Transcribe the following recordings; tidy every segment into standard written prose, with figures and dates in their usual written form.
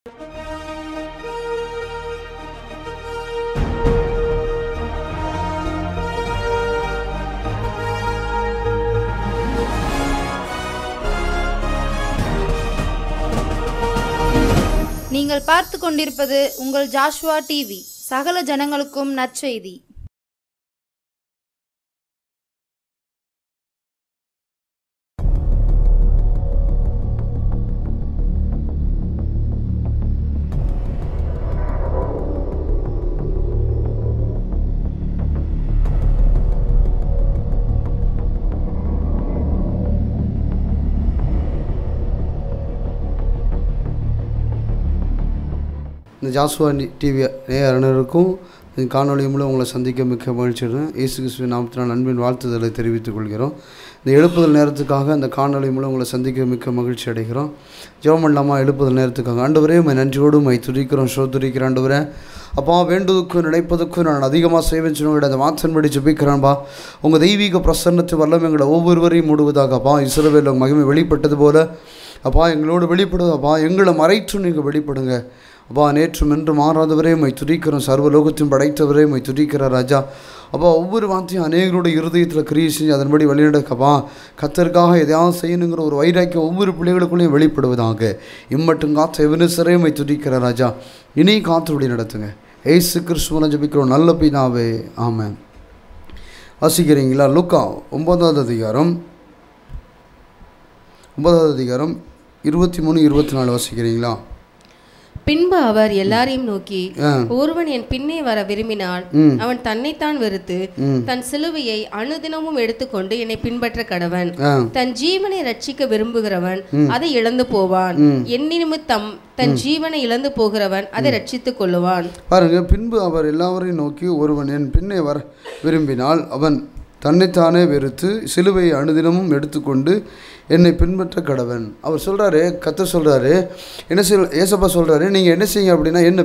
நீங்கள் பார்த்து கொண்டிருப்பது உங்கள் ஜாஷ்வா டிவி. சகல ஜனங்களுக்கும் நற்செய்தி. இந்த ஜாஸ்வா டிவி நேயர்களுக்கும் காணொலி மூலம் உங்களை சந்திக்க மிக்க மகிழ்ச்சியுடன் இயேசு கிறிஸ்துவின் நாமத்தினால் அன்பின் வாழ்த்துதலை தெரிவித்துக் கொள்கிறோம். இந்த எழுப்புதல் நேரத்துக்காக இந்த காணொலி மூலம் உங்களை சந்திக்க மிக்க மகிழ்ச்சி அடைகிறோம். ஜெபம் பண்ணலாமா? எழுப்புதல் நேரத்துக்காக ஆண்டவரே உம்மை நன்றியோடு உம்மை துதிக்கிறோம், ஸ்தோத்திரிக்கிறோம். ஆண்டவரே அப்பா, வேண்டுவதற்கும் நினைப்பதற்கும் நான் அதிகமாக செய்வேன் சொன்ன அந்த வார்த்தையின்படி ஜெபிக்கிறேன்பா. உங்கள் தெய்வீக பிரசன்னத்து வல்லம் எங்களை ஒவ்வொருவரையும் மூடுவதாக அப்பா. இஸ்ரவேலில் உங்கள் மகிமை வெளிப்பட்டது போல அப்பா எங்களோடு வெளிப்படுது அப்பா. எங்களை மறைத்து நீங்கள் வெளிப்படுங்க அப்பா. நேற்றும் என்று மாறாதவரே உம்மை துதிக்கிறோம். சர்வலோகத்தையும் படைத்தவரே உம்மை துதிக்கிற ராஜா அப்பா. ஒவ்வொரு வார்த்தையும் அநேகருடைய இருதயத்தில் கிரியை செஞ்சு அதன்படி வழிநடக்கப்பா. கர்த்தருக்காக எதையாவது செய்யணுங்கிற ஒரு வைராக்கியம் ஒவ்வொரு பிள்ளைகளுக்குள்ளேயும் வெளிப்படுவதாக. இம்மட்டும் காத்த எவனேசரே உம்மை துதிக்கிற ராஜா. இனி காத்து வழி நடத்துங்க. இயேசு கிறிஸ்துவின் ஜெபிக்கிறோம் நல்ல பிதாவே, ஆமென். வாசிக்கிறீங்களா? லூக்கா 9வது அதிகாரம் 23, 24 வாசிக்கிறீங்களா? பின்பு அவர் எல்லாரையும் நோக்கி, ஒருவன் என் பின்னே வர விரும்பினால் அவன் தன்னைத்தான் வெறுத்து தன் சிலுவையை அனுதினமும் எடுத்துக்கொண்டு என்னை பின்பற்ற கடவன். தன் ஜீவனை ரட்சிக்க விரும்புகிறவன் அதை இழந்து போவான். என் நிமித்தம் தன் ஜீவனை இழந்து போகிறவன் அதை ரட்சித்துக் கொள்ளுவான். பாருங்க, பின்பு அவர் எல்லாரையும் நோக்கி, ஒருவன் என் பின்னே வர விரும்பினால் அவன் தன்னைத்தானே வெறுத்து சிலுவையை அனுதினமும் எடுத்துக்கொண்டு என்னை பின்பற்ற கடவன். அவர் சொல்கிறாரு, கர்த்தர் சொல்கிறாரு, என்ன ஏசப்பா சொல்கிறாரு, நீங்கள் என்ன செய்யுங்க அப்படின்னா என்னை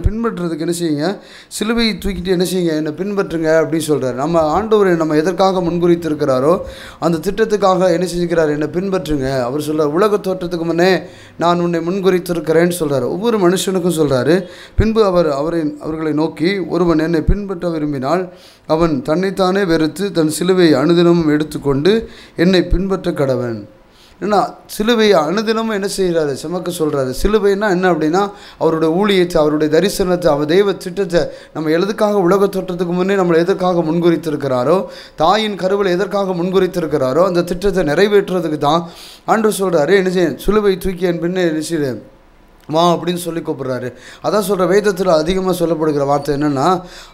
பின்பற்றுறதுக்கு என்ன செய்யுங்க, சிலுவையை தூக்கிட்டு என்ன செய்யுங்க, என்னை பின்பற்றுங்க அப்படின்னு சொல்கிறார். நம்ம ஆண்டவர் நம்ம எதற்காக முன்குறித்திருக்கிறாரோ அந்த திட்டத்துக்காக என்ன செஞ்சுக்கிறார், என்னை பின்பற்றுங்க. அவர் சொல்கிறார், உலக தோற்றத்துக்கு முன்னே நான் உன்னை முன்குறித்திருக்கிறேன்னு சொல்கிறார். ஒவ்வொரு மனுஷனுக்கும் சொல்கிறாரு. பின்பு அவர்களை நோக்கி, ஒருவன் என்னை பின்பற்ற விரும்பினால் அவன் தன்னைத்தானே வெறுத்து தன் சிலுவையை அனுதினமும் எடுத்துக்கொண்டு என்னை பின்பற்ற கடவன். ஏன்னா சிலுவையை அனுதினமும் என்ன செய்கிறாரு, சுமக்க சொல்கிறாரு. சிலுவைன்னா என்ன அப்படின்னா அவருடைய ஊழியத்தை, அவருடைய தரிசனத்தை, அவர் தெய்வ திட்டத்தை நம்ம எதுக்காக உலக தோற்றத்துக்கு முன்னே நம்மளை எதற்காக முன்குறித்திருக்கிறாரோ, தாயின் கருவில் எதற்காக முன்குறித்திருக்கிறாரோ அந்த திட்டத்தை நிறைவேற்றுறதுக்கு தான் ஆண்டவர் சொல்கிறாரு, என்ன செய்ய, சிலுவை தூக்கி என் பின்னே என்ன செய்ய வா அப்படின்னு சொல்லி கூப்பிட்றாரு. அதான் சொல்கிற வேதத்தில் அதிகமாக சொல்லப்படுகிற வார்த்தை என்னென்னா,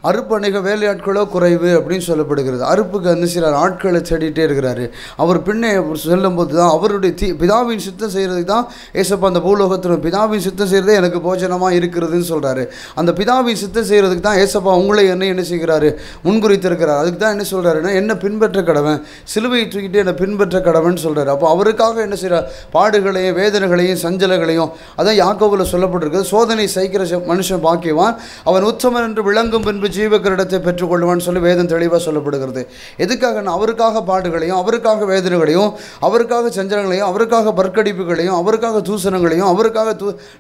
அறுப்பு அநேக வேலையாட்களோ குறைவு அப்படின்னு சொல்லப்படுகிறது. அறுப்புக்கு என்ன செய்கிறார், ஆட்களை தேடிட்டே இருக்கிறாரு. அவர் பின்னே செல்லும்போது தான் அவருடைய பிதாவின் சித்தம் செய்கிறதுக்கு தான் ஏசப்பா அந்த பூலோகத்தில் பிதாவின் சித்தம் செய்கிறதே எனக்கு போஜனமாக இருக்கிறதுன்னு சொல்கிறாரு. அந்த பிதாவின் சித்தம் செய்கிறதுக்கு தான் ஏசப்பா உங்களை என்ன செய்கிறாரு, முன்குறித்திருக்கிறார். அதுக்கு தான் என்ன சொல்கிறாருன்னா, என்ன பின்பற்ற கடவன், சிலுவையை தூக்கிட்டு என்னை பின்பற்ற கடவன் சொல்கிறார். அப்போ அவருக்காக என்ன செய்கிறார், பாடுகளையும் வேதனைகளையும் சஞ்சலங்களையும், அதான் யாக்கோபுல சொல்லப்பட்டிருக்கிறது, சோதனை சகிக்கிற மனுஷன் பாக்கியவான், அவன் உத்தமன் என்று விளங்கும் பின்பு ஜீவக்கிரீடத்தை பெற்றுக்கொள்வான்னு சொல்லி வேதம் தெளிவாக சொல்லப்படுகிறது. எதுக்காக, அவருக்காக பாடுகளையும் அவருக்காக வேதனைகளையும் அவருக்காக சஞ்சலங்களையும் அவருக்காக பற்கடிப்புகளையும் அவருக்காக தூசணங்களையும் அவருக்காக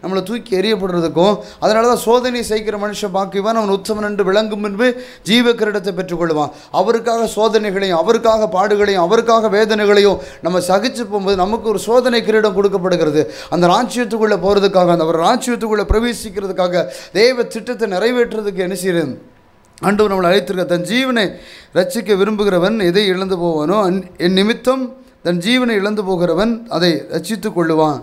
நம்மளை தூக்கி எறியப்படுறதுக்கும். அதனால தான் சோதனை சகிக்கிற மனுஷன் பாக்கியவான், அவன் உத்தமன் என்று விளங்கும் பின்பு ஜீவக்கிரீடத்தை பெற்றுக்கொள்வான். அவருக்காக சோதனைகளையும் அவருக்காக பாடுகளையும் அவருக்காக வேதனைகளையும் நம்ம சகிச்சு போகும்போது நமக்கு ஒரு சோதனை கிரீடம் கொடுக்கப்படுகிறது. அந்த ராஜ்யத்துக்குள்ளே போகிறதுக்காக, அவர் ராஜ்யத்துக்குள்ளே பிரவேசிக்கிறதுக்காக, தேவ திட்டத்தை நிறைவேற்றுறதுக்கு என்ன செய்யறது, ஆண்டவர் நம்மளை அழைத்திருக்க. தன் ஜீவனை ரட்சிக்க விரும்புகிறவன் எதை இழந்து போவானோ, என் நிமித்தம் தன் ஜீவனை இழந்து போகிறவன் அதை ரட்சித்து கொள்ளுவான்.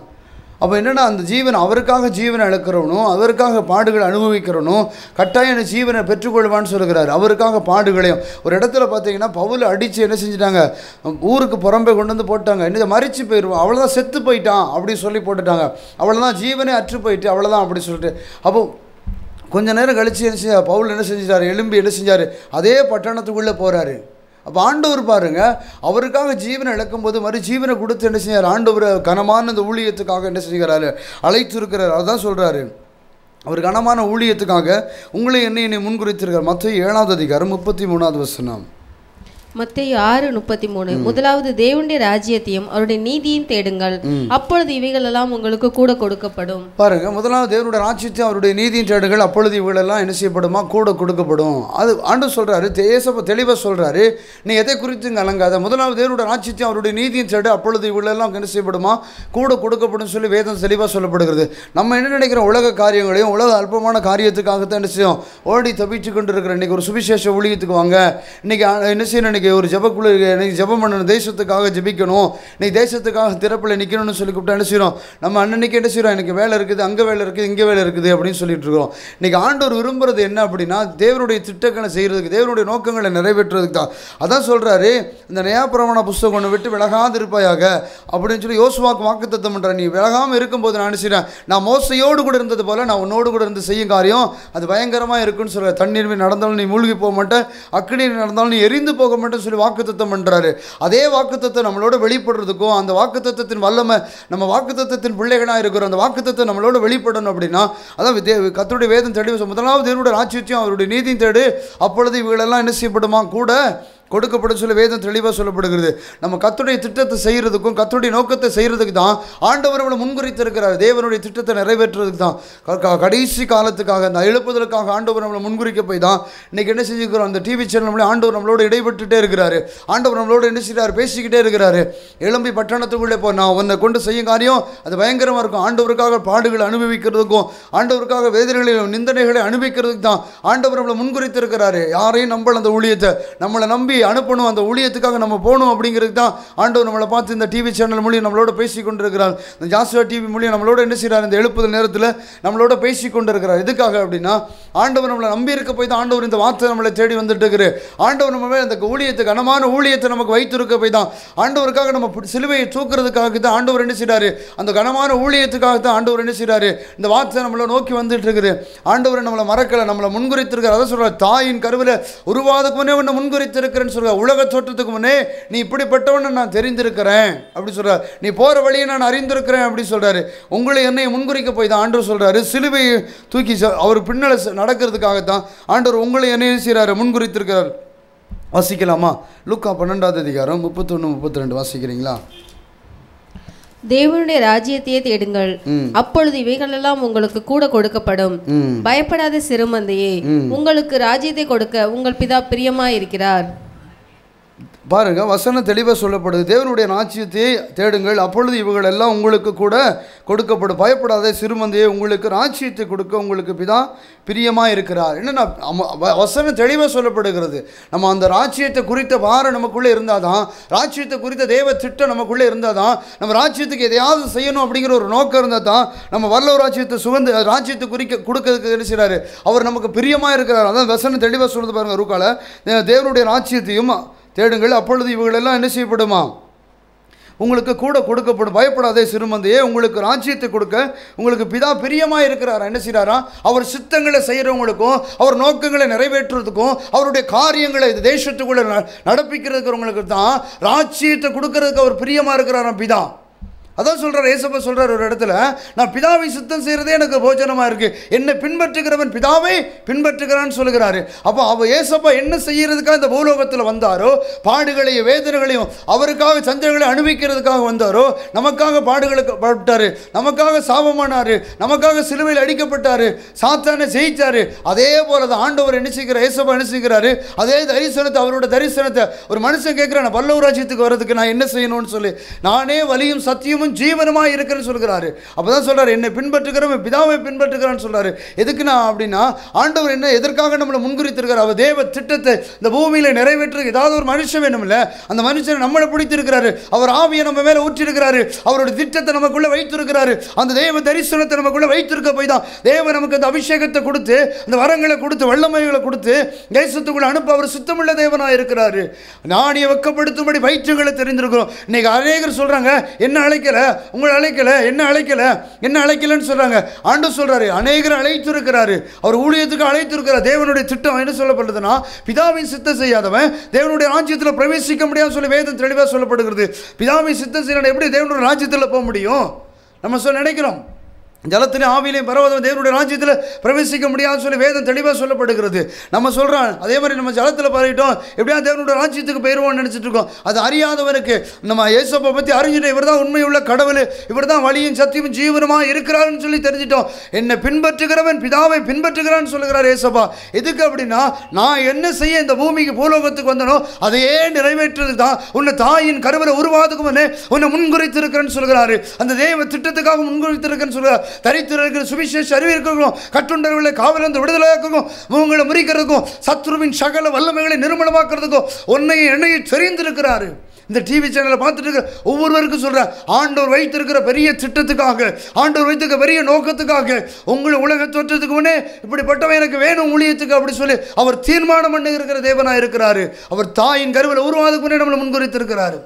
அப்போ என்னென்னா, அந்த ஜீவன் அவருக்காக ஜீவனை இழக்கிறவனும் அவருக்காக பாடுகளை அனுபவிக்கிறவனும் கட்டாயம் ஜீவனை பெற்றுக்கொள்வான்னு சொல்கிறார். அவருக்காக பாடுகளையும் ஒரு இடத்துல பார்த்தீங்கன்னா பவுலை அடித்து என்ன செஞ்சிட்டாங்க, ஊருக்கு புறம்பே கொண்டு வந்து போட்டாங்க. என்ன மறித்து போயிடுவான், அவ்வளோதான், செத்து போயிட்டான் அப்படின்னு சொல்லி போட்டுட்டாங்க. அவ்வளோதான், ஜீவனே அற்று போயிட்டு அவ்வளோதான் அப்படி சொல்லிட்டு. அப்போ கொஞ்சம் நேரம் கழித்து என்ன செஞ்சார், பவுல் என்ன செஞ்சிட்டார், எழும்பி என்ன செஞ்சார், அதே பட்டணத்துக்குள்ளே போகிறாரு. அப்போ ஆண்டவர் பாருங்க, அவருக்காக ஜீவனை இழக்கும்போது மறு ஜீவனை கொடுத்து என்ன செய்யார், ஆண்டவர் கனமான இந்த ஊழியத்துக்காக என்ன செய்கிறாரு, அழைத்து இருக்கிறார். அதுதான் சொல்கிறாரு, அவர் கனமான ஊழியத்துக்காக உங்களை என்னை முன்குறித்திருக்கார். மத்தேயு 7வது அதிகாரம் 33வது வசனம். மத்தேயு 6:33. முதலாவது தேவனுடைய ராஜ்யத்தையும் அவருடைய நீதியையும் தேடுங்கள், அப்பொழுது இவைகள் எல்லாம் உங்களுக்கு கூட கொடுக்கப்படும். பாருங்க, முதலாவது தேவனுடைய ராஜ்யத்தையும் அவருடைய நீதியும் தேடுங்கள், அப்பொழுது இவைகள் எல்லாம் என்ன செய்யப்படுமா? கூட கொடுக்கப்படும். அது ஆண்டவர் சொல்றாரு, ஏசப்பா தெளிவாக சொல்றாரு, நீ எதை குறித்து கலங்காத, முதலாவது தேவனுடைய ராஜ்யத்தையும் அவருடைய நீதியும் தேடு, அப்பொழுது இவைகள் எல்லாம் என்ன செய்யப்படுமா? கூட கொடுக்கப்படும் சொல்லி வேதம் தெளிவாக சொல்லப்படுகிறது. நம்ம என்ன நினைக்கிறோம்? உலக காரியங்களையும் உலக அல்பமான காரியத்துக்காகத்தான் என்ன செய்யும்? ஓடி தப்பிச்சு கொண்டு இருக்கிற இன்னைக்கு ஒரு சுவிசேஷ ஊழியத்துக்கு வாங்க, இன்னைக்கு என்ன செய்யணும்? இன்னைக்கு ஒரு ஜபக்குழு, இன்னைக்கு ஜபம் பண்ணணும், தேசத்துக்காக ஜபிக்கணும், இன்னைக்கு தேசத்துக்காக திறப்பில் நிற்கணும்னு சொல்லி கூப்பிட்டா என்ன செய்யறோம்? நம்ம அன்னைக்கு என்ன செய்யறோம்? எனக்கு வேலை இருக்குது, அங்கே வேலை இருக்குது, இங்கே வேலை இருக்குது அப்படின்னு சொல்லிட்டு இருக்கிறோம். இன்னைக்கு ஆண்டவர் விரும்புறது என்ன அப்படின்னா, தேவனுடைய திட்டங்களை செய்யறதுக்கு, தேவனுடைய நோக்கங்களை நிறைவேற்றுறதுக்கு தான். அதான் சொல்றாரு, இந்த நியாயப்பிரமாண புஸ்தகம் ஒன்று விட்டு விலகாது இருப்பாயாக அப்படின்னு சொல்லி யோசுவாக்கு வாக்குத்தத்தம் பண்றாரு. நீ விலகாமல் இருக்கும்போது நான் நினைச்சிட்டேன், நான் மோசையோடு கூட இருந்தது போல நான் உன்னோடு கூட இருந்து செய்யும் காரியம் அது பயங்கரமாக இருக்குன்னு சொல்ற. தண்ணீர் நடந்தாலும் நீ மூழ்கி போக மாட்டேன், அக்கினியில் நடந்தாலும் நீ எரிந்து போக மாட்டேன்னு சொல்லி வாக்குத்தத்தம் பண்றாரு. அதே வாக்குத்தத்தம் நம்மளோட வெளிப்படுறதுக்கும், அந்த வாக்குத்தத்தத்தின் வல்லமை, நம்ம வாக்குத்தத்தத்தின் பிள்ளைகளாக இருக்கிறோம், அந்த வாக்குத்தத்தம் நம்மளோட வெளிப்படணும் அப்படின்னா, அதான் கர்த்தருடைய வேதம் தெளிவு. முதலாவது தேவனுடைய ராஜ்யத்தையும் அவருடைய நீதியும் தேடு, அப்பொழுது இவைகளெல்லாம் என்ன செய்யப்படுமா? கூட கொடுக்கப்படும் சொல்லி வேதம் தெளிவாக சொல்லப்படுகிறது. நம்ம கர்த்தருடைய திட்டத்தை செய்கிறதுக்கும் கர்த்தருடைய நோக்கத்தை செய்கிறதுக்கு தான் ஆண்டவர் நம்மளை முன்குறித்திருக்கிறார். தேவனுடைய திட்டத்தை நிறைவேற்றுறதுக்கு தான், கடைசி காலத்துக்காக, அந்த எழுப்புதலுக்காக ஆண்டவர் நம்மளை முன்குறிக்க போய் தான் இன்றைக்கி என்ன செஞ்சுக்கிறோம்? அந்த டிவி சேனல் ஆண்டவர் நம்மளோட இடைப்பட்டுட்டே இருக்கிறாரு. ஆண்டவர் நம்மளோட என்ன செய்கிறார்? பேசிக்கிட்டே இருக்கிறாரு. எழும்பி பட்டணத்துக்குள்ளே போ, நான் உன்னை கொண்டு செய்யும் காரியம் அது பயங்கரமாக இருக்கும். ஆண்டவருக்காக பாடுகளை அனுபவிக்கிறதுக்கும், ஆண்டவருக்காக வேதனைகளையும் நிந்தனைகளை அனுபவிக்கிறதுக்கு தான் ஆண்டவர் நம்மளை முன்குறித்திருக்கிறாரு. யாரையும் நம்பல, அந்த ஊழியத்தை நம்மளை நம்பி அனுப்பணும், அந்த ஊழியத்துக்காக நம்ம போகணும் அப்படிங்கிறது தான் ஆண்டவர் நம்மளை பார்த்து இந்த டிவி சேனல் மூலியம் நம்மளோட பேசி கொண்டிருக்கிறார். இந்த ஜாஸ்வா டிவி மூலியம் நம்மளோட என்ன செய்கிறார்? இந்த எழுப்புதல் நேரத்தில் நம்மளோட பேசி கொண்டிருக்கிறார். எதுக்காக அப்படின்னா, ஆண்டவர் நம்மளை நம்பி இருக்க போய் தான் ஆண்டவர் இந்த வார்த்தை நம்மளை தேடி வந்துட்டு இருக்கிறார். ஆண்டவர் நம்ம அந்த ஊழியத்தை, கனமான ஊழியத்தை நமக்கு வைத்திருக்க போய் தான், ஆண்டவருக்காக நம்ம சிலுவையை தூக்குறதுக்காக தான் ஆண்டவர் என்ன செய்கிறாரு? அந்த கனமான ஊழியத்துக்காக தான் ஆண்டவர் என்ன செய்கிறாரு? இந்த வார்த்தை நம்மளை நோக்கி வந்துட்டு இருக்குது. ஆண்டவர் நம்மளை மறக்கலை, நம்மளை முன்குறித்திருக்கிறார். அதை சொல்கிறார், தாயின் கருவில் உருவாதுக்கு முன்னே உன்னை முன்குறித்திருக்கிறேன் சொல்ற. உலக தோற்றத்துக்கு முன்னே நீ இப்படிப்பட்டவன் நான் தெரிந்திருக்கிறேன் அப்படி சொல்றார். நீ போற வழியை நான் அறிந்திருக்கிறேன் அப்படி சொல்றாரு. உங்களை என்னை முன்குறிக்க போய் தான் ஆண்டவர் சொல்றாரு, சிலுவையை தூக்கி அவர் பின்னல நடக்கிறதுக்காகத்தான் ஆண்டவர் உங்களை என்ன செய்யறாரு? முன்குறித்திருக்கிறார். வாசிக்கலாமா? லூக்கா 12வது அதிகாரம் 31, 32 வாசிக்கிறீங்களா? தேவனுடைய ராஜ்யத்தையே தேடுங்கள், அப்பொழுது இவைகள் எல்லாம் உங்களுக்கு கூட கொடுக்கப்படும். பயப்படாத சிறுமந்தையே, உங்களுக்கு ராஜ்யத்தை கொடுக்க உங்கள் பிதா பிரியமாய் இருக்கிறார். பாருங்க, வசனம் தெளிவாக சொல்லப்படுது. தேவனுடைய ராஜ்யத்தை தேடுங்கள், அப்பொழுது இவர்கள் எல்லாம் உங்களுக்கு கூட கொடுக்கப்படும். பயப்படாத சிறுமந்தையே, உங்களுக்கு ராஜ்யத்தை கொடுக்க உங்களுக்கு பிதா பிரியமாக இருக்கிறார். என்னன்னா, வசனம் தெளிவாக சொல்லப்படுகிறது. நம்ம அந்த ராஜ்யத்தை குறித்த பாரம் நமக்குள்ளே இருந்தால் தான், ராஜ்யத்தை குறித்த தேவ திட்டம் நமக்குள்ளே இருந்தால் தான், நம்ம ராஜ்யத்துக்கு எதையாவது செய்யணும் அப்படிங்கிற ஒரு நோக்கம் இருந்தால் தான் நம்ம வல்ல ராஜ்யத்தை ராஜ்யத்தை கொடுக்கறதுக்கு என்ன செய்கிறாரு? அவர் நமக்கு பிரியமாக இருக்கிறார். அதான் வசனம் தெளிவாக சொல்லுது பாருங்க. ரூக்கால தேவனுடைய ராஜ்யத்தையும் தேடுங்கள், அப்பொழுது இவங்களெல்லாம் என்ன செய்யப்படுமா? உங்களுக்கு கூட கொடுக்கப்படும். பயப்படாதே சிறுமந்தையே, உங்களுக்கு ராஜ்யத்தை கொடுக்க உங்களுக்கு பிதா பிரியமாக இருக்கிறாரா? என்ன செய்கிறாரா? அவர் சித்தங்களை செய்கிறவங்களுக்கும், அவர் நோக்கங்களை நிறைவேற்றுறதுக்கும், அவருடைய காரியங்களை இந்த தேசத்துக்குள்ளே நடப்பிக்கிறதுக்கு தான் ராஜ்யத்தை கொடுக்கறதுக்கு அவர் பிரியமாக இருக்கிறாராம் பிதா. அதான் சொல்கிறார், ஏசப்பா சொல்கிறார் ஒரு இடத்துல, நான் பிதாவை சுத்தம் செய்கிறதே எனக்கு போஜனமாக இருக்குது, என்னை பின்பற்றுகிறவன் பிதாவை பின்பற்றுகிறான்னு சொல்லுகிறாரு. அப்போ அவர் ஏசப்பா என்ன செய்கிறதுக்காக இந்த பூலோகத்தில் வந்தாரோ, பாடுகளையும் வேதனைகளையும் அவருக்காக சஞ்சலங்களை அனுபவிக்கிறதுக்காக வந்தாரோ, நமக்காக பாடுகளுக்கு பட்டார், நமக்காக சாபமானார், நமக்காக சிலுவையில் அடிக்கப்பட்டார், சாத்தானை ஜெயிச்சார். அதே போல தான் ஆண்டவர் என்ன செய்கிறார்? ஏசப்பா என்ன செய்கிறாரு? அதே தரிசனத்தை, அவரோட தரிசனத்தை ஒரு மனுஷன் கேட்குறான், பல்லவ ராஜ்யத்துக்கு வர்றதுக்கு நான் என்ன செய்யணும்னு சொல்லி, நானே வலியும் சத்தியமும் ஜீவனமாக இருக்கிறேன்னு சொல்கிறாரு. அப்பதான் சொல்றாரு, என்னை பின்பற்றுகிறவன் பிதாவை பின்பற்றுகிறான்னு சொல்றாரு. எதுக்குன்னா அப்படின்னா, ஆண்டவர் என்ன எதற்காக நம்மளை முன்குறித்திருக்கிறார்? அவர் தேவ திட்டத்தை இந்த பூமியில நிறைவேற்ற ஏதாவது ஒரு மனுஷன் வேணும் இல்ல, அந்த மனுஷனை நம்மளை பிடித்திருக்கிறாரு. அவர் ஆவியை நம்ம மேல ஊற்றிருக்கிறாரு, அவருடைய திட்டத்தை நமக்குள்ள வைத்திருக்கிறாரு, அந்த தேவ தரிசனத்தை நமக்குள்ள வைத்திருக்க போய் தான் தேவன் நமக்கு அந்த அபிஷேகத்தை கொடுத்து, அந்த வரங்களை கொடுத்து, வல்லமைகளை கொடுத்து தேசத்துக்குள்ள அனுப்ப அவர் சுத்தமுள்ள தேவனாக இருக்கிறாரு. நாணிய வெக்கப்படுத்தும்படி வயிற்றுகளை தெரிந்திருக்கிறோம். இன்னைக்கு அநேகர் சொல்றாங்க, என்ன அழைக்கல, உங்களை அழைக்கல, என்ன அழைக்கல, என்ன அழைக்கலன்னு சொல்றாங்க. ஆண்டவர் சொல்றாரு, அநேகரை அழைத்திருக்கிறாரு, அவர் ஊழியத்துக்கு அழைத்திருக்கிறார். தேவனுடைய திட்டம் என்ன சொல்லப்படுதுன்னா, பிதாவின் சித்தம் செய்யாதவன் தேவனுடைய ராஜ்யத்தில் பிரவேசிக்க முடியாது சொல்லி வேதம் தெளிவாக சொல்லப்படுகிறது. பிதாவின் சித்தம் செய்யணும், எப்படி தேவனுடைய ராஜ்யத்தில் போக முடியும்? நம்ம நினைக்கிறோம், ஜலத்திலே ஆவியிலே பரவாதம் தேவனுடைய ராஜ்யத்தில் பிரவேசிக்க முடியாதுன்னு சொல்லி வேதம் தெளிவாக சொல்லப்படுகிறது. நம்ம சொல்கிறோம் அதே மாதிரி நம்ம ஜலத்தில் பரவிட்டோம் எப்படியா தேவனுடைய ராஜ்யத்துக்கு போயிடுவோம்னு நினச்சிட்டு இருக்கோம். அது அறியாதவருக்கு நம்ம இயேசுவை பற்றி அறிஞ்சிட்டோம், இவர் தான் உண்மையுள்ள கடவுள், இவர் தான் வழியும் சத்தியமும் ஜீவனமாக இருக்கிறாருன்னு சொல்லி தெரிஞ்சிட்டோம். என்னை பின்பற்றுகிறவன் பிதாவை பின்பற்றுகிறான்னு சொல்லுகிறார் இயேசுப்பா. எதுக்கு அப்படின்னா நான் என்ன செய்ய இந்த பூமிக்கு பூலோகத்துக்கு வந்தனோ அதையே நிறைவேற்றுறது தான். உன்னை தாயின் கருவறை உருவாதுக்கு முன்னே உன்னை முன்குறித்திருக்கிறேன்னு சொல்கிறாரு. அந்த தேவ திட்டத்துக்காக முன்குறித்திருக்கிறேன்னு சொல்கிறார். தரித்திருக்கிற சுவிசேஷ அறிவிக்கிறோம், கட்டுண்டவர்களை காவலிருந்து விடுதலையாக்குறோம், உங்களை முறிக்கிறதுக்கும் சத்ருவின் சகல வல்லமைகளை நிர்மலமாக்குறதுக்கும் உன்னையை என்னையை தெரிந்திருக்கிறாரு. இந்த டிவி சேனலை பார்த்துட்டு இருக்கிற ஒவ்வொருவருக்கும் சொல்கிறேன், ஆண்டவர் வைத்திருக்கிற பெரிய திட்டத்துக்காக, ஆண்டவர் வைத்திருக்கிற பெரிய நோக்கத்துக்காக, உங்களை உலக தோற்றத்துக்கு முன்னே இப்படிப்பட்டவன் எனக்கு வேணும் ஊழியத்துக்கு அப்படி சொல்லி அவர் தீர்மானம் பண்ணி இருக்கிற தேவனாக இருக்கிறாரு. அவர் தாயின் கருவில் உருவாதுக்கு முன்னே நம்மளை முன்குறித்திருக்கிறாரு.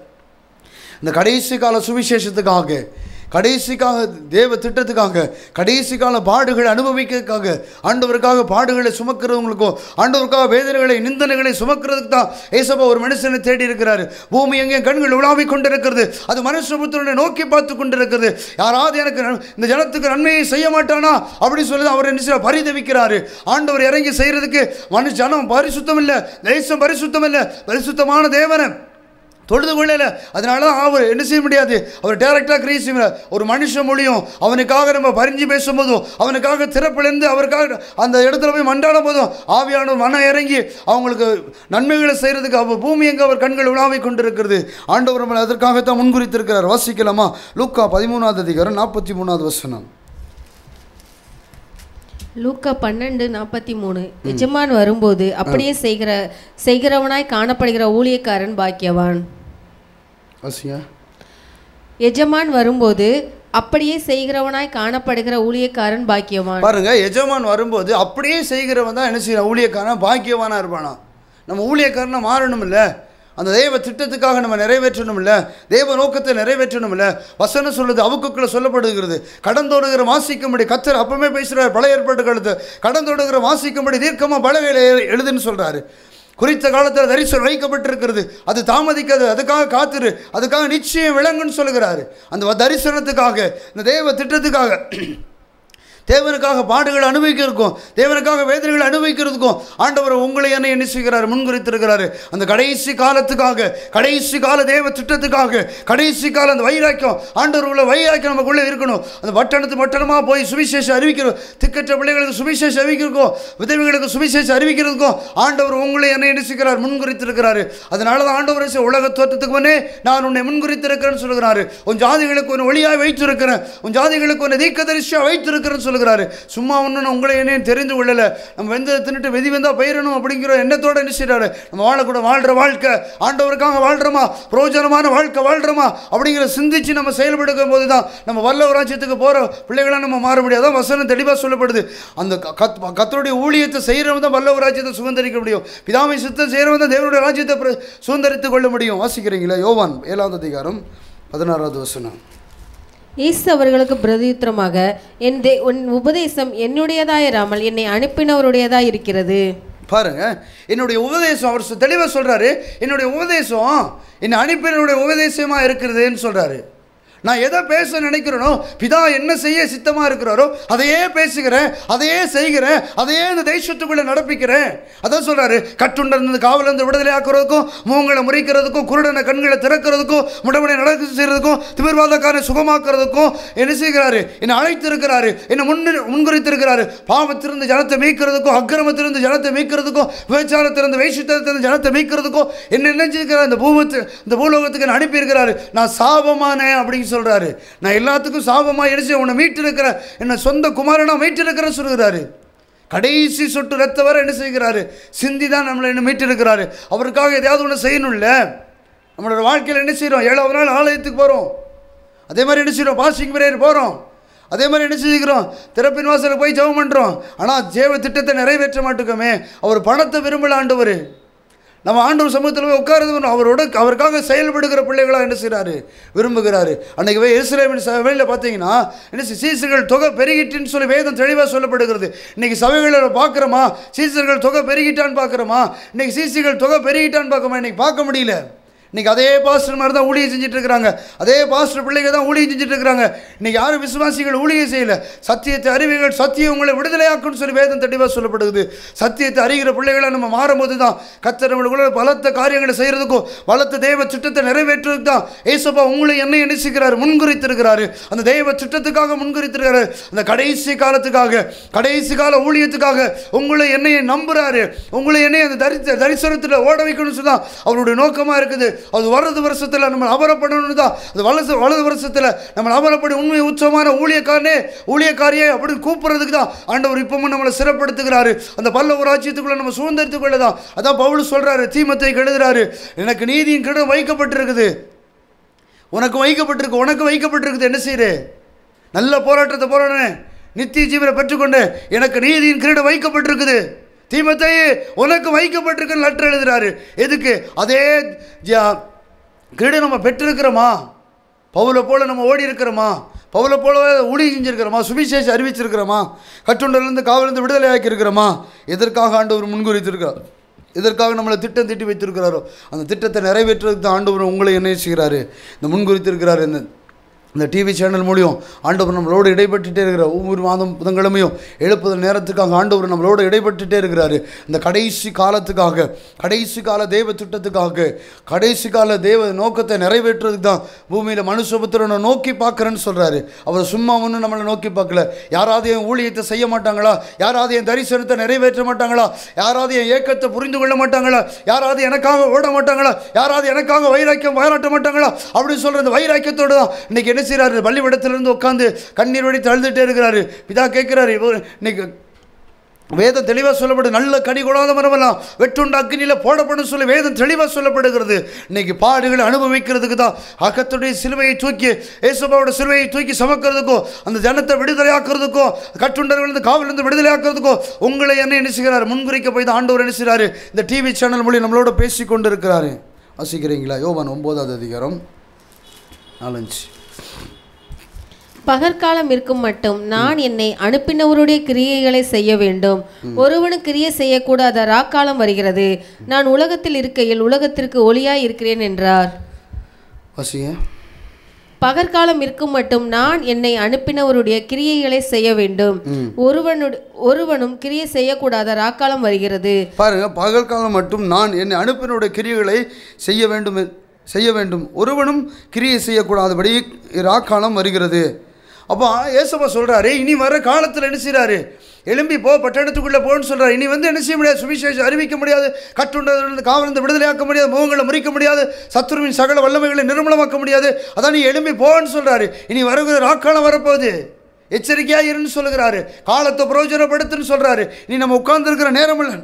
இந்த கடைசி கால சுவிசேஷத்துக்காக, கடைசிக்காக தேவ திட்டத்துக்காக, கடைசி கால பாடுகளை அனுபவிக்கிறதுக்காக, ஆண்டவருக்காக பாடுகளை சுமக்கிறவங்களுக்கும் ஆண்டவருக்காக வேதனைகளை நிந்தனைகளை சுமக்கிறதுக்கு தான் ஏசப்பா ஒரு மனுஷனை தேடி இருக்கிறாரு. பூமி எங்கே கண்கள் உலாவிக் கொண்டிருக்கிறது, அது மனுஷபுத்திரனை நோக்கி பார்த்து கொண்டிருக்கிறது. யாராவது எனக்கு இந்த ஜனத்துக்கு நன்மையை செய்ய மாட்டானா அப்படின்னு சொல்லி அவர் என்ன பரிதவிக்கிறாரு. ஆண்டவர் இறங்கி செய்கிறதுக்கு ஜனம் பரிசுத்தம் இல்லை, தேசம் பரிசுத்தம் இல்லை, பரிசுத்தமான தேவனை தொழுது கொள்ளல. அதனால தான் அவர் என்ன செய்ய முடியாது, அவர் டைரக்டாக கிரியை செய்ய. ஒரு மனுஷன் மொழியும் அவனுக்காக நம்ம பறிஞ்சு பேசும்போதும், அவனுக்காக திறப்பிலேருந்து அவருக்காக அந்த இடத்துல போய் மண்டாடும் போதும் ஆவியானவர் மனம் இறங்கி அவங்களுக்கு நன்மைகளை செய்கிறதுக்கு அவர் பூமி எங்கே அவர் கண்கள் உலாவிக் கொண்டிருக்கிறது. ஆண்டவர் நம்மளை அதற்காகத்தான் முன்குறித்திருக்கிறார். வாசிக்கலாமா? லூக்கா 13வது அதிகாரம் 43வது வசனம். லூக்கா 12:43. எஜமான் வரும்போது அப்படியே செய்கிறவனாய் காணப்படுகிற ஊழியக்காரன் பாக்கியவான். எஜமான் வரும்போது அப்படியே செய்கிறவனாய் காணப்படுகிற ஊழியக்காரன் பாக்கியவான். பாருங்க, எஜமான் வரும்போது அப்படியே செய்கிறவன் தான் என்ன செய்யறான், ஊழியக்காரன் பாக்கியவானா இருப்பானா. நம்ம ஊழியக்காரனா மாறணும் இல்லை, அந்த தேவ திட்டத்துக்காக நம்ம நிறைவேற்றணும் இல்லை, தேவ நோக்கத்தை நிறைவேற்றணும் இல்லை. வசனம் சொல்லுது, அவுக்குள்ள சொல்லப்படுகிறது, கடந்தோடுகிற வாசிக்கும்படி கர்த்தர் அப்பவே பேசுகிறார். பழைய ஏற்பாட்டு காலத்து கடந்தோடுகிற வாசிக்கும்படி தீர்க்கமாக பலகையில எழுதுன்னு சொல்கிறாரு. குறித்த காலத்தில் தரிசனம் வைக்கப்பட்டிருக்கிறது, அது தாமதிக்காது, அதுக்காக காத்துரு, அதுக்காக நிச்சயம் விளங்குன்னு சொல்லுகிறாரு. அந்த தரிசனத்துக்காக, இந்த தேவ திட்டத்துக்காக, தேவனுக்காக பாடுகளை அனுபவிக்கிறதுக்கும், தேவனுக்காக வேதனைகளை அனுபவிக்கிறதுக்கும் ஆண்டவர் உங்களை என்ன செய்கிறார், முன்குறித்திருக்கிறாரு. அந்த கடைசி காலத்துக்காக, கடைசி கால தேவ திட்டத்துக்காக, கடைசி கால அந்த வைராக்கியம், ஆண்டவர் உள்ள வைராக்கியம் நமக்குள்ளே இருக்கணும். அந்த பட்டணமாக போய் சுவிசேஷம் அறிவிக்கிறோம், திக்கற்ற பிள்ளைகளுக்கு சுவிசேஷம் அறிவிக்கிறதுக்கும், விதவைகளுக்கு சுவிசேஷம் அறிவிக்கிறதுக்கும் ஆண்டவர் உங்களை என்ன செய்கிறார், முன்குறித்திருக்கிறாரு. அதனால தான் ஆண்டவர் உலக தோற்றத்துக்கு முன்னே நான் உன்னை முன்குறித்திருக்கிறேன்னு சொல்கிறாரு. உன் ஜாதிகளுக்கு ஒன்று ஒளியாக வைத்திருக்கிறேன், உன் ஜாதிகளுக்கு ஒன்று தீர்க்கதரிசியாக வைத்திருக்கிறேன்னு சொல்லுகிறாரு. சும்மா ஒன்று உங்களை என்னையும் தெரிந்து கொள்ளலை, நம்ம வெந்ததை தின்னுட்டு வெதி வெந்தா பயிரணும் அப்படிங்கிற எண்ணத்தோடு என்ன செய்கிறாரு, நம்ம வாழக்கூட வாழ்கிற வாழ்க்கை, ஆண்டவருக்காக வாழ்கிறோமா, பிரயோஜனமான வாழ்க்கை வாழ்கிறோமா அப்படிங்கிற சிந்திச்சு நம்ம செயல்படுக்கும் போது தான் நம்ம வல்ல ராஜ்யத்துக்கு போகிற பிள்ளைகளாக நம்ம மாற முடியாது. அதான் வசனம் தெளிவாக சொல்லப்படுது. அந்த கர்த்தருடைய ஊழியத்தை செய்கிறவன் தான் வல்ல ராஜ்யத்தை சுதந்திரிக்க முடியும். பிதாவை சித்தம் செய்கிறவன் தான் தேவனுடைய ராஜ்யத்தை சுதந்திரித்துக் கொள்ள முடியும். வாசிக்கிறீங்களா? யோவான் 7வது அதிகாரம் 16வது வசனம். இயேசு அவர்களுக்கு பிரதியுத்தரமாக, உன் உபதேசம் என்னுடையதாயிராமல் என்னை அனுப்பினவருடையதாக இருக்கிறது. பாருங்க, என்னுடைய உபதேசம், அவர் தெளிவாக சொல்றாரு, என்னுடைய உபதேசம் என்னை அனுப்பினருடைய உபதேசமா இருக்கிறதுன்னு சொல்றாரு. நான் எதை பேச நினைக்கிறேனோ, பிதா என்ன செய்ய சித்தமாக இருக்கிறாரோ அதையே பேசுகிறேன், அதையே செய்கிறேன், அதையே இந்த தேசத்துக்குள்ளே நடப்பிக்கிறேன். அதான் சொல்கிறாரு, கட்டுண்டிருந்து காவலிருந்து விடுதலை ஆக்குறதுக்கும், மூங்களை முறிக்கிறதுக்கும், குருடனை கண்களை திறக்கிறதுக்கும், முடமனை நடக்க செய்கிறதுக்கும், திமிர்வாதக்காரனை சுகமாக்குறதுக்கும் என்ன செய்கிறாரு, என்னை அழைத்திருக்கிறாரு, என்னை முன்குறித்திருக்கிறாரு. பாவத்திலிருந்து ஜனத்தை மீட்கிறதுக்கும், அக்கிரமத்திலிருந்து ஜனத்தை மீட்கிறதுக்கும், விபச்சாரத்திலிருந்து வைசித்தத்திலிருந்து ஜனத்தை மீட்கிறதுக்கும் என்ன நினைச்சிருக்கிறார், இந்த பூலோகத்துக்கு என்ன அனுப்பியிருக்கிறாரு. நான் சாபமானேன் அப்படின்னு சொல்றாரு. நான் எல்லாத்துக்கும் சாபமா எரிச்சு உன்னை மீட்டிருக்கிறேன், என்ன சொந்த குமாரனா மீட்டிருக்கிறேன் சொல்கிறாரு. கடைசி சொட்டு ரத்த வர என்ன செய்கிறாரு, சிந்தி தான் நம்மளை என்ன மீட்டிருக்கிறாரு. அவருக்காக எதையாவது ஒன்று செய்யணும்ல. நம்மளோட வாழ்க்கையில் என்ன செய்கிறோம், 7வது நாள் ஆலயத்துக்கு போகிறோம், அதே மாதிரி என்ன செய்கிறோம், பாசிங் பிரேயர் போகிறோம், அதே மாதிரி என்ன செய்கிறோம், திறப்பின் வாசலுக்கு போய் ஜெபம் பண்ணுறோம். ஆனால் தேவ திட்டத்தை நிறைவேற்ற மாட்டோமே. அவர் பணத்தை விரும்பல ஆண்டவர். நம்ம ஆண்டவர் சமூகத்தில் போய் உட்கார்ந்து அவருக்காக செயல்படுகிற பிள்ளைகளாக என்ன செய்கிறாரு, விரும்புகிறாரு. அன்றைக்கி போய் எருசலேமின் சபையில் பார்த்தீங்கன்னா என்ன சீசர்கள் தொகை பெருகிட்டுன்னு சொல்லி வேதம் தெளிவாக சொல்லப்படுகிறது. இன்றைக்கி சபைகளில் பார்க்குறோமா, சீசர்கள் தொகை பெருகிட்டான்னு பார்க்குறோமா, இன்றைக்கி சீசர்கள் தொகை பெருகிட்டான்னு பார்க்கமா, இன்றைக்கி பார்க்க முடியல. இன்றைக்கி அதே பாஸ்டர் மாதிரி தான் ஊழியம் செஞ்சுட்டு இருக்கிறாங்க. அதே பாஸ்டர் பிள்ளைங்க தான் ஊழியம் செஞ்சுட்டு இருக்கிறாங்க. இன்றைக்கி யாரும் விசுவாசிகள் ஊழியம் செய்யலை. சத்தியத்தை அறிவிகள், சத்தியம் உங்களை விடுதலையாக்குன்னு சொல்லி வேதம் தெளிவாக சொல்லப்படுது. சத்தியத்தை அறிகிற பிள்ளைகளை நம்ம மாறும்போது தான் கர்த்தர் நம்மளுக்குள்ள பலத்த காரியங்களை செய்கிறதுக்கும் பலத்த தெய்வ திட்டத்தை நிறைவேற்றுறதுக்கு தான் ஏசப்பா உங்களை என்னை எண்ணிச்சுக்கிறாரு, முன்குறித்திருக்கிறாரு. அந்த தெய்வ திட்டத்துக்காக முன்குறித்திருக்கிறாரு. அந்த கடைசி காலத்துக்காக, கடைசி கால ஊழியத்துக்காக உங்களை என்னையை நம்புகிறாரு. உங்களை என்னை அந்த தரிசனத்தில் ஓட வைக்கணும்னு சொல்லி தான் அவருடைய நோக்கமாக இருக்குது. அது வலது வருஷத்தில் நம்ம அமரப்படணும்னு தான். அது வலது வருஷத்தில் நம்ம அமரப்படி உண்மை உச்சமான ஊழியக்காரியை அப்படின்னு கூப்பிட்றதுக்கு தான் ஆண்டவர் இப்பவும் நம்மளை சிறப்படுத்துகிறாரு. அந்த பல்லவ ராஜ்யத்துக்குள்ள நம்ம சுதந்திரத்துக் கொள்ள தான். அதான் பவுல் சொல்றாரு, தீமோத்தேயுக்கு எழுதுறாரு, எனக்கு நீதியின் கிரீடம் வைக்கப்பட்டிருக்குது, உனக்கு வைக்கப்பட்டிருக்குது. என்ன செய்யுது? நல்ல போராட்டத்தை போராடினேன், நித்திய ஜீவனை பெற்றுக்கொண்டு எனக்கு நீதியின் கிரீடம் வைக்கப்பட்டிருக்குது. தீமோத்தேயு உனக்கு வைக்கப்பட்டிருக்குன்னு லெட்டர் எழுதுறாரு. எதுக்கு? அதே கிரீடம் நம்ம பெற்றிருக்கிறோமா? பவுலை போல நம்ம ஓடி இருக்கிறோமா? பவுலை போல ஊழியம் செஞ்சிருக்கிறோமா? சுவிசேஷம் அறிவிச்சிருக்கிறோமா? கட்டுண்டலிருந்து காவலிருந்து விடுதலை ஆக்கி இருக்கிறோமா? எதற்காக ஆண்டவர் முன்குறித்திருக்கிறார்? எதற்காக நம்மளை திட்டம் திட்டி வைத்திருக்கிறாரோ அந்த திட்டத்தை நிறைவேற்றுறதுக்கு தான் ஆண்டவர் உங்களை என்ன செய்கிறாரு? இந்த முன்குறித்திருக்கிறார். இந்த டிவி சேனல் மூலியம் ஆண்டவர் நம்மளோடு இடைப்பட்டுட்டே இருக்கிறார். ஒவ்வொரு மாதம் புதன்கிழமையும் எழுப்புதல் நேரத்துக்காக ஆண்டவர் நம்மளோடு இடைப்பட்டுட்டே இருக்கிறாரு. இந்த கடைசி காலத்துக்காக, கடைசி கால தெய்வ திட்டத்துக்காக, கடைசி கால தெய்வ நோக்கத்தை நிறைவேற்றுறதுக்கு தான் பூமியில் மனுஷபுத்திரனை நோக்கி பார்க்குறேன்னு சொல்கிறாரு. அவர் சும்மா ஒன்று நம்மளை நோக்கி பார்க்கல. யாராவது என் ஊழியத்தை செய்ய மாட்டாங்களா? யாராவது என் தரிசனத்தை நிறைவேற்ற மாட்டாங்களா? யாராவது என் ஏக்கத்தை புரிந்து கொள்ள மாட்டாங்களா? யாராவது எனக்காக ஓட மாட்டாங்களா? யாராவது எனக்காக வைராக்கியம் பாராட்ட மாட்டாங்களா? அப்படின்னு சொல்கிற அந்த வைராக்கியத்தோடு தான் இன்றைக்கி என்ன செய்கிறாரு? பள்ளிவிடத்திலிருந்து உட்காந்து கண்ணீர் வடித்து அழுதுகிட்டே இருக்கிறாரு. பிதா கேட்கிறாரு, இன்னைக்கு வேதம் தெளிவாக சொல்லப்படுது, நல்ல கனி கொடாத மரமெல்லாம் வெட்டுண்ட அக்னியில் போடப்படும் சொல்லி வேதம் தெளிவாக சொல்லப்படுகிறது. இன்னைக்கு பாடுகளை அனுபவிக்கிறதுக்கு தான் கர்த்தருடைய சிலுவையை தூக்கி, இயேசுவோட சிலுவையை தூக்கி சுமக்கிறதுக்கோ, அந்த ஜனத்தை விடுதலையாக்குறதுக்கோ, கட்டுண்டவர்கள் காவலிருந்து விடுதலையாக்குறதுக்கோ உங்களை என்ன செய்கிறார்? முன்குறிக்க போய் தான் ஆண்டவர் என்ன செய்கிறாரு? இந்த டிவி சேனல் மூலம் நம்மளோட பேசி கொண்டு இருக்கிறாரு. வாசிக்கிறீங்களா? யோவான் 9வது அதிகாரம் 4-5. பகற்காலம் இருக்கும் மட்டும் நான் என்னை அனுப்பினவருடைய கிரியைகளை செய்ய வேண்டும். ஒருவனும் கிரியை செய்யக்கூடாத ராக்காலம் வருகிறது. நான் உலகத்தில் இருக்கையில் உலகத்திற்கு ஒளியாய் இருக்கிறேன் என்றார். பகற்காலம் இருக்கும் மட்டும் நான் என்னை அனுப்பினவருடைய கிரியைகளை செய்ய வேண்டும். ஒருவனும் கிரியை செய்யக்கூடாத ராக்காலம் வருகிறது. பாருங்க, பகற்காலம் மட்டும் நான் என்னை அனுப்பினவருடைய கிரியைகளை செய்ய வேண்டும், ஒருவனும் கிரியை செய்யக்கூடாதபடி ராக்காலம் வருகிறது. அப்போ ஏசப்பா சொல்கிறாரு, இனி வர காலத்தில் என்ன செய்கிறாரு? எழும்பி போ, பட்டணத்துக்குள்ளே போன்னு சொல்கிறார். இனி என்ன செய்ய முடியாது? சுவிசேஷம் அறிவிக்க முடியாது, கட்டுண்டதிலிருந்து காவலிருந்து விடுதலையாக்க முடியாது, முகங்களை முறிக்க முடியாது, சத்துருவின் சகல வல்லமைகளை நிர்மூலமாக்க முடியாது. அதான் நீ எழும்பி போன்னு சொல்கிறாரு. இனி வருகிற ராக்காலம் வரப்போகுது, எச்சரிக்கையாக இருன்னு சொல்லுகிறாரு. காலத்தை பிரயோஜனப்படுத்துன்னு சொல்கிறாரு. இனி நம்ம உட்கார்ந்துருக்கிற நேரம் இல்லை.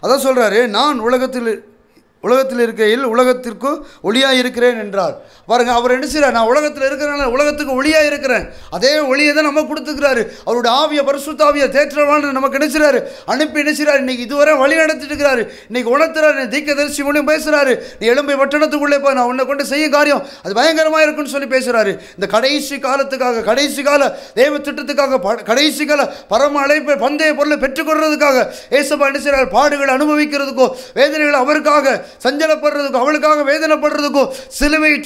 அதான் சொல்கிறாரு, நான் உலகத்தில் இருக்கையில் உலகத்திற்கு ஒளியாக இருக்கிறேன் என்றார். பாருங்கள், அவர் என்ன செய்கிறார்? நான் உலகத்தில் இருக்கிறனால உலகத்துக்கு ஒளியாக இருக்கிறேன். அதே ஒளியை தான் நம்ம கொடுத்துக்கிறாரு. அவருடைய ஆவிய, பரிசுத்த ஆவிய தேற்றவான்னு நமக்கு நினைச்சிறாரு, அனுப்பி நினைச்சிறாரு. இன்னைக்கு இதுவரை வழி நடத்திட்டு இருக்கிறாரு. இன்னைக்கு உணர்த்துறாரு, தீர்க்கதரிசி மூலியம் பேசுகிறாரு. நீ எழும்பி பட்டணத்துக்குள்ளே போ, நான் உன்னை கொண்டு செய்ய காரியம் அது பயங்கரமாக இருக்குன்னு சொல்லி பேசுகிறாரு. இந்த கடைசி காலத்துக்காக, கடைசி கால தெய்வ திட்டத்துக்காக, கடைசி கால பரம அழைப்பை பந்தய பொருளை பெற்றுக்கொள்றதுக்காக ஏசப்பா என்ன செய்கிறார்? பாடுகளை அனுபவிக்கிறதுக்கோ, வேதனைகள் அவருக்காக சஞ்சலப்படுறதுக்கோ, அவளுக்காக வேதனைப்படுறதுக்கோ, சிலுவையை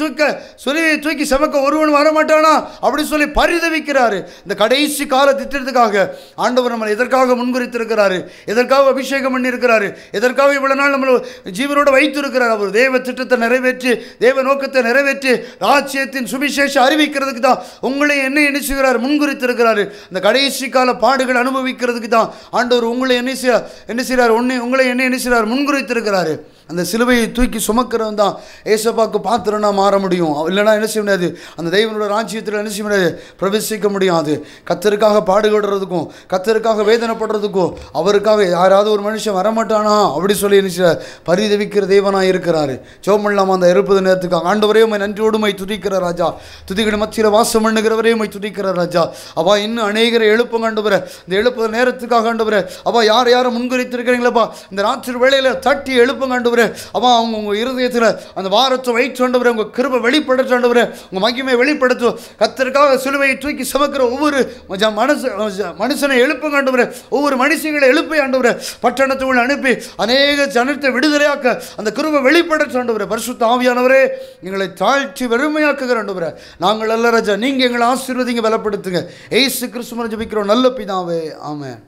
தூக்கி சமக்க ஒருவன் வரமாட்டானா அப்படின்னு சொல்லி பரிதவிக்கிறாரு. இந்த கடைசி கால திட்டத்துக்காக ஆண்டவர் நம்மளை எதற்காக முன்குறித்திருக்கிறாரு? எதற்காக அபிஷேகம் பண்ணி இருக்கிறாரு? எதற்காக இவ்வளவு நாள் நம்மளை ஜீவனோட வைத்திருக்கிறார்? அவர் தேவ திட்டத்தை நிறைவேற்றி, தேவ நோக்கத்தை நிறைவேற்றி, ராஜ்யத்தின் சுவிசேஷம் அறிவிக்கிறதுக்கு தான் உங்களை என்ன செய்கிறார்? முன்குறித்திருக்கிறாரு. இந்த கடைசி கால பாடுகள் அனுபவிக்கிறதுக்கு தான் ஆண்டவர் உங்களை என்ன செய்கிறார்? உங்களை என்ன செய்கிறார்? முன்குறித்திருக்கிறாரு. அந்த சிலுவையை தூக்கி சுமக்கிறவன் தான் ஏசப்பாக்கு பாத்திரனா மாற முடியும். இல்லைனா என்ன செய்ய முடியாது? அந்த தெய்வனோட ராஜ்யத்தில் என்ன செய்ய முடியாது? பிரவேசிக்க முடியாது. கர்த்தருக்காக பாடுபடுறதுக்கும், கர்த்தருக்காக வேதனைப்படுறதுக்கும், அவருக்காக யாராவது ஒரு மனுஷன் வரமாட்டானா அப்படி சொல்லி என்ன செய்ய பரிதவிக்கிற தேவனாக இருக்கிறாரு. சோமல்லாம அந்த இருப்பது நேரத்துக்காக ஆண்டவரே உம்மை நன்றியோடுமை துதிக்கிற ராஜா, துதிக்கிற மத்தியில் வாசம் பண்ணுகிறவரே உம்மை துதிக்கிற ராஜா. அவா இன்னும் அநேகரை எழுப்ப ஆண்டவரே, இந்த எழுப்புற நேரத்துக்காக ஆண்டவரே, அவா யாரை முன்குறித்திருக்கிறீங்களப்பா, இந்த ராத்திரி வேளையில் தட்டி எழுப்ப ஆண்டவரே. ஆண்டவரே. அப்பா அவங்க உங்கள் இருதயத்தில் அந்த வாரத்தை வைத்து ஆண்டவரே, உங்கள் கிருபை வெளிப்படுத்த ஆண்டவரே, உங்கள் மகிமை வெளிப்படுத்தும். கர்த்தருக்காக சிலுவையை தூக்கி சுமக்கிற ஒவ்வொரு மனுஷனை எழுப்புங்க ஆண்டவரே, ஒவ்வொரு மனுஷங்களை எழுப்பி ஆண்டவரே, பட்டணத்துக்குள் அனுப்பி அநேக ஜனத்தை விடுதலையாக்க அந்த கிருபை வெளிப்படுத்த ஆண்டவரே. பரிசுத்த ஆவியானவரே, எங்களை தாழ்ச்சி வெறுமையாக்குகிற ஆண்டவரே. நாங்கள் அல்ல ராஜா, நீங்கள் எங்களை ஆசீர்வதிங்க, பலப்படுத்துங்க. இயேசு கிறிஸ்துவின் ஜெபிக்கிறோம் நல்ல பிதாவே, ஆமென்.